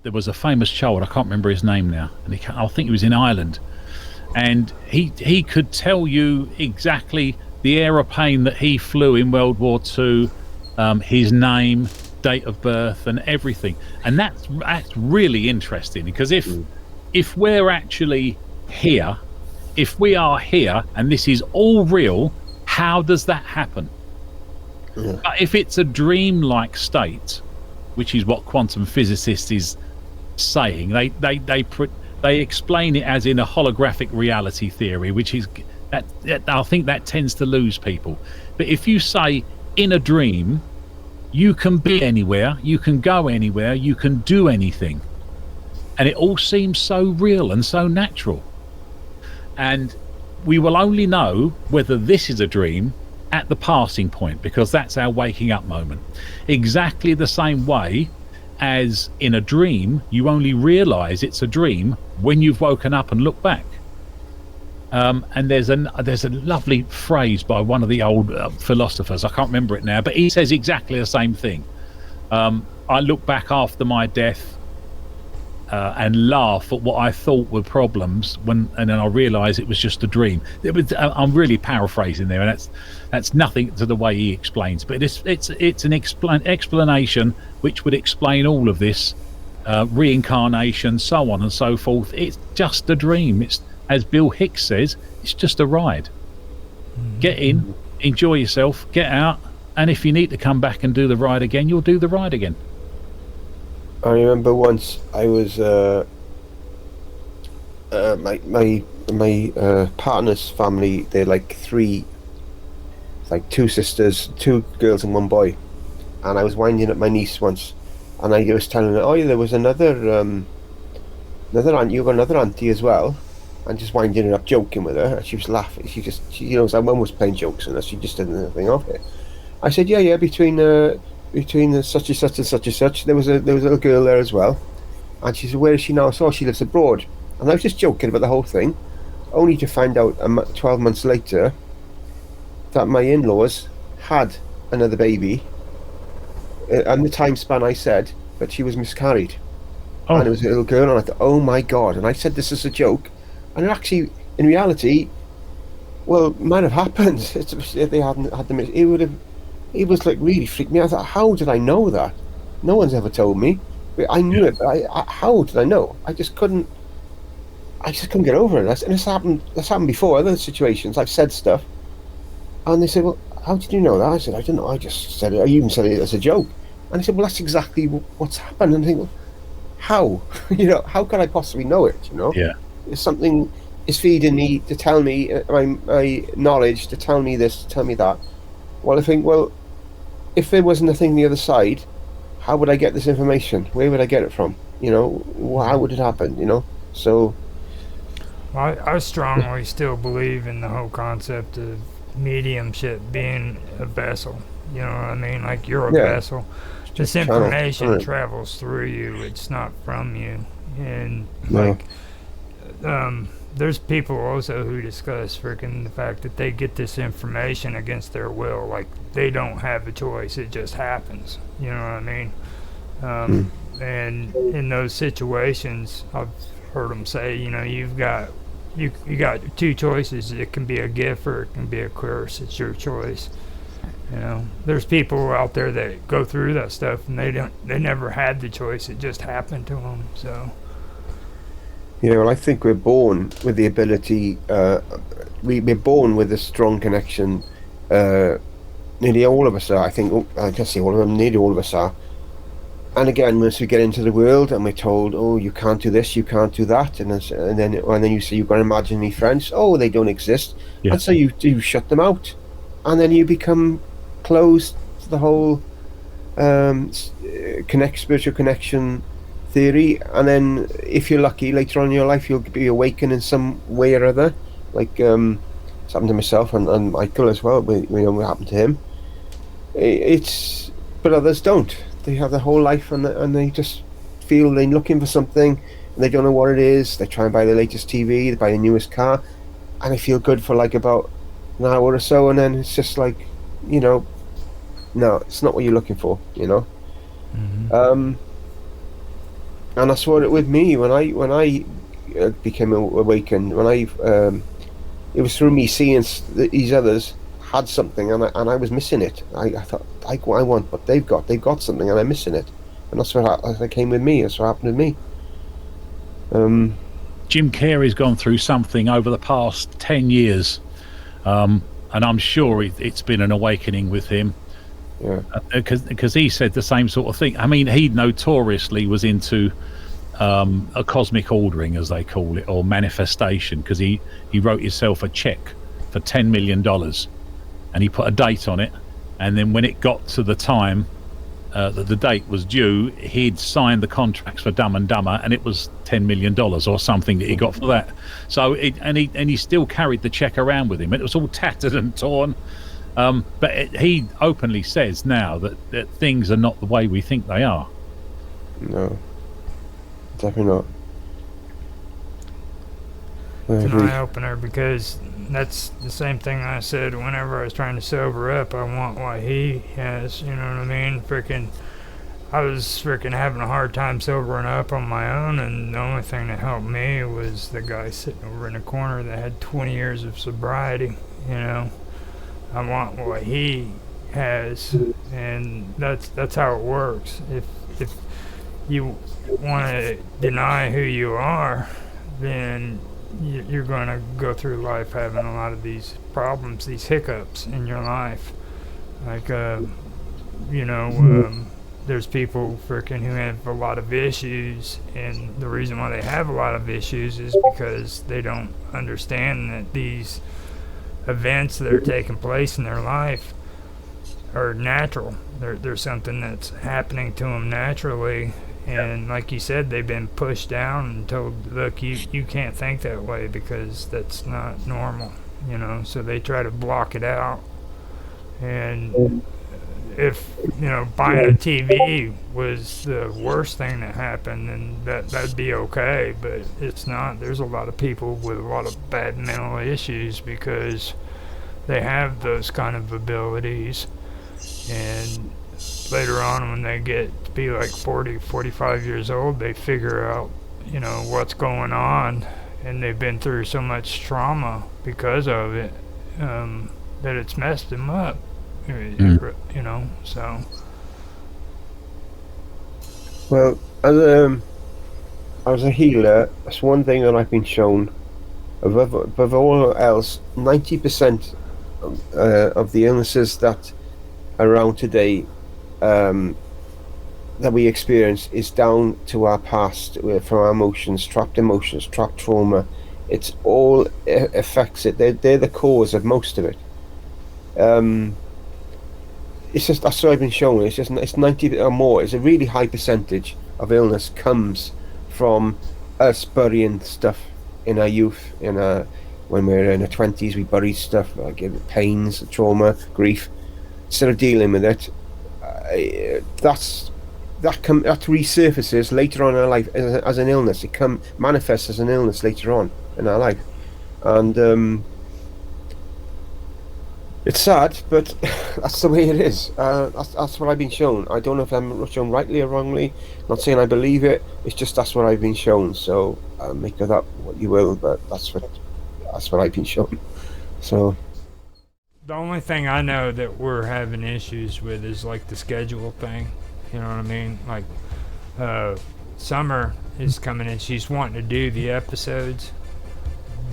there was a famous child, I can't remember his name now, and I think he was in Ireland, and he could tell you exactly the aeroplane that he flew in World War II, his name, date of birth, and everything. And that's really interesting, because if we're actually here, if we are here and this is all real, how does that happen? Yeah. But if it's a dream-like state, which is what quantum physicists is saying, they explain it as in a holographic reality theory, which is that I think that tends to lose people. But if you say in a dream, you can be anywhere, you can go anywhere, you can do anything, and it all seems so real and so natural. And we will only know whether this is a dream at the passing point, because that's our waking up moment. Exactly the same way as in a dream, you only realize it's a dream when you've woken up and looked back. And there's a lovely phrase by one of the old philosophers, I can't remember it now, but he says exactly the same thing. I look back after my death and laugh at what I thought were problems, and then I realise it was just a dream. I'm really paraphrasing there, and that's nothing to the way he explains, but it's an explanation which would explain all of this, reincarnation, so on and so forth. It's just a dream. It's, as Bill Hicks says, it's just a ride. Get in, enjoy yourself, get out, and if you need to come back and do the ride again, you'll do the ride again. I remember once I was my partner's family. They're like two sisters, two girls and one boy. And I was winding up my niece once, and I was telling her, "Oh, yeah, there was another aunt. You got another auntie as well." And just winding her up, joking with her. And she was laughing. She our mum was playing jokes on us. She just didn't think of it. I said, "Yeah, between such and such and such and such, there was a little girl there as well." And she said, "Where is she now?" So she lives abroad. And I was just joking about the whole thing, only to find out 12 months later that my in-laws had another baby, and the time span I said, but she was miscarried. And it was a little girl, and I thought, oh my God. And I said this as a joke, and it actually, in reality, well, it might have happened. If they hadn't had the, it was like really freaked me out. I thought, how did I know that? No one's ever told me. I knew it, but how did I know? I just couldn't get over it. And this happened before, other situations. I've said stuff, and they said, "Well, how did you know that?" I said, "I don't know. I just said it. I even said it as a joke." And they said, "Well, that's exactly what's happened." And I think, well, how? How can I possibly know it? Yeah. If something is feeding me to tell me my knowledge, to tell me this, to tell me that. Well, I think, well, if there wasn't a thing on the other side, how would I get this information? Where would I get it from? How would it happen? So. Well, I strongly still believe in the whole concept of mediumship being a vessel. You know what I mean? Like, you're a vessel. This information travels through you. It's not from you. And there's people also who discuss freaking the fact that they get this information against their will. Like, they don't have a choice. It just happens. You know what I mean? And in those situations, I've heard them say, you've got you got two choices. It can be a gift or it can be a curse. It's your choice. There's people out there that go through that stuff and they never had the choice. It just happened to them. So. Well, I think we're born with the ability. We're born with a strong connection. Nearly all of us are. I think. I can't say all of them. Nearly all of us are. And again, once we get into the world and we're told, "Oh, you can't do this, you can't do that," and then you say you've got imaginary friends. Oh, they don't exist, and so you shut them out, and then you become closed to the whole spiritual connection theory. And then, if you're lucky, later on in your life, you'll be awakened in some way or other. Like it's happened to myself and Michael as well. What happened to him. But others don't. They have their whole life and they just feel they're looking for something and they don't know what it is. They try and buy the latest TV, they buy the newest car, and they feel good for like about an hour or so, and then it's just like, no, it's not what you're looking for. And that's what it with me when I became awakened. When it was through me seeing these others had something, and I was missing it. I thought I want what they've got. They've got something, and I'm missing it. And that's what came with me. That's what happened with me. Jim Carrey's gone through something over the past 10 years, and I'm sure it's been an awakening with him. Yeah. Because he said the same sort of thing. I mean, he notoriously was into a cosmic ordering, as they call it, or manifestation, because he wrote himself a check for $10 million, and he put a date on it, and then when it got to the time that the date was due, he'd signed the contracts for Dumb and Dumber, and it was $10 million or something that he got for that. So he still carried the check around with him. It was all tattered and torn. But he openly says now that things are not the way we think they are. No, definitely not. It's an eye-opener, because that's the same thing I said whenever I was trying to sober up. I want what he has, you know what I mean? I was having a hard time sobering up on my own, and the only thing that helped me was the guy sitting over in the corner that had 20 years of sobriety, you know? I want what he has, and that's how it works. If you want to deny who you are, then you're going to go through life having a lot of these problems, these hiccups in your life. Like, there's people who have a lot of issues, and the reason why they have a lot of issues is because they don't understand that these events that are taking place in their life are natural. There's something that's happening to them naturally, and like you said, they've been pushed down and told, look, you can't think that way because that's not normal, you know. So they try to block it out. And if, you know, buying a TV was the worst thing that happened, then that'd be okay, but it's not. There's a lot of people with a lot of bad mental issues because they have those kind of abilities, and later on when they get to be like 40, 45 years old, they figure out, you know, what's going on, and they've been through so much trauma because of it, that it's messed them up. You know, so. Well, as a healer, that's one thing that I've been shown. Above all else, 90% of the illnesses that are around today, that we experience, is down to our past, from our emotions, trapped trauma. It's all affects it. They're the cause of most of it. It's just, that's what I've been shown. It's 90 or more. It's a really high percentage of illness comes from us burying stuff in our youth. When we're in our 20s, we bury stuff like pains, trauma, grief. Instead of dealing with it, that resurfaces later on in our life as an illness. It manifests as an illness later on in our life, and it's sad, but that's the way it is. That's what I've been shown. I don't know if I'm shown rightly or wrongly. Not saying I believe it. It's just that's what I've been shown. So make of that what you will. But that's what I've been shown. So the only thing I know that we're having issues with is like the schedule thing. You know what I mean? Like Summer is coming in. She's wanting to do the episodes,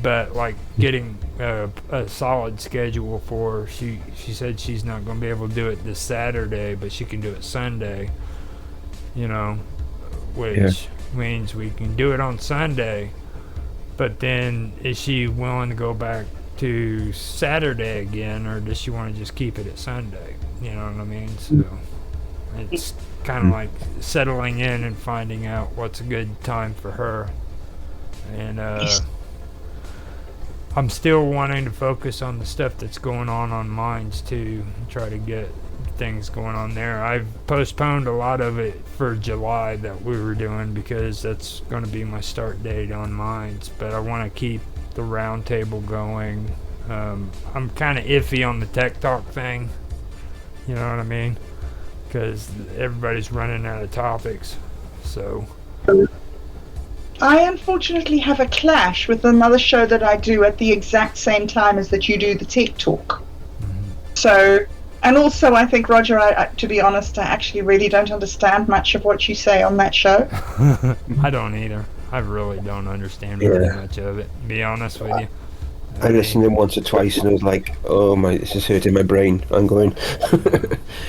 but like getting a solid schedule for her. She said she's not going to be able to do it this Saturday, but she can do it Sunday, you know, which means we can do it on Sunday, but then is she willing to go back to Saturday again, or does she want to just keep it at Sunday? You know what I mean? So it's kind of like settling in and finding out what's a good time for her. And I'm still wanting to focus on the stuff that's going on Minds too, and try to get things going on there. I've postponed a lot of it for July that we were doing because that's going to be my start date on Minds, but I want to keep the round table going. I'm kind of iffy on the tech talk thing, you know what I mean, because everybody's running out of topics. So I unfortunately have a clash with another show that I do at the exact same time as that you do the Tech Talk. So, and also I think, Roger, to be honest, I actually really don't understand much of what you say on that show. I don't either. I really don't understand very much of it, to be honest with you. I listened in once or twice and it was like, oh my, this is hurting my brain. I'm going.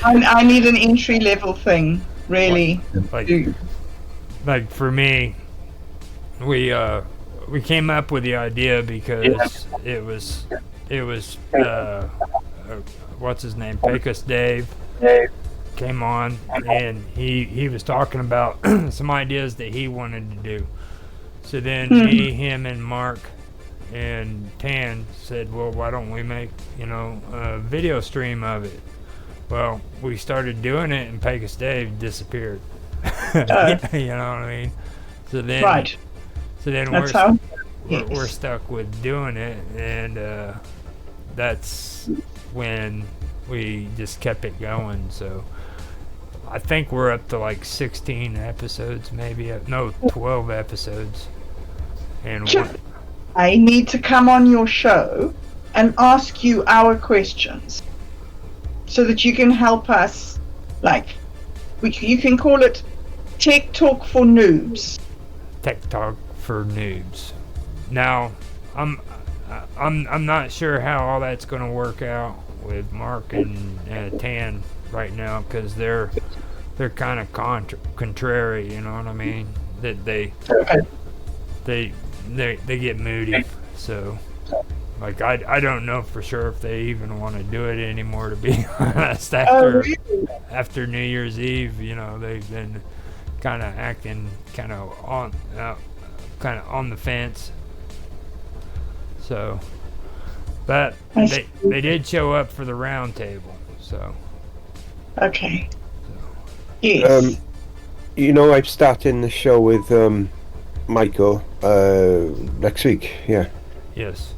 I need an entry level thing, really. Like for me, we came up with the idea because it was what's his name, Pecos Dave came on and he was talking about some ideas that he wanted to do. So then me, him, and Mark and Tan said, well, why don't we make, a video stream of it? Well, we started doing it and Pecos Dave disappeared. You know what I mean? So then, we're stuck with doing it, and that's when we just kept it going. So I think we're up to like 16 episodes, maybe 12 episodes. And I need to come on your show and ask you our questions so that you can help us. Like, you can call it Tech Talk for Noobs. Tech Talk for Noobs. Now, I'm not sure how all that's going to work out with Mark and Tan right now, because they're kind of contrary. You know what I mean? That they get moody. So, like, I don't know for sure if they even want to do it anymore, to be honest. After New Year's Eve, they've been kind of acting kind of on the fence. So, but they did show up for the round table. So. Okay. Yes. I'm starting the show with Michael next week. Yeah. Yes.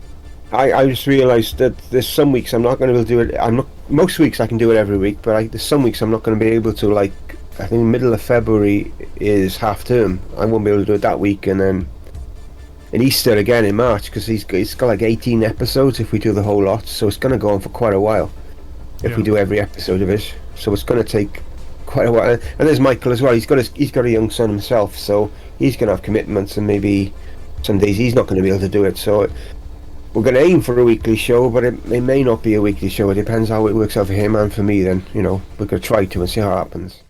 I just realised that there's some weeks I'm not going to be able to do it. Most weeks I can do it every week, but there's some weeks I'm not going to be able to. Like, I think middle of February is half term. I won't be able to do it that week, and then in Easter again in March, because he's got like 18 episodes if we do the whole lot. So it's going to go on for quite a while if we do every episode of it. So it's going to take quite a while. And there's Michael as well. He's got a young son himself, so he's going to have commitments, and maybe some days he's not going to be able to do it. So we're going to aim for a weekly show, but it may not be a weekly show. It depends how it works out for him and for me. Then we're going to try to and see how it happens.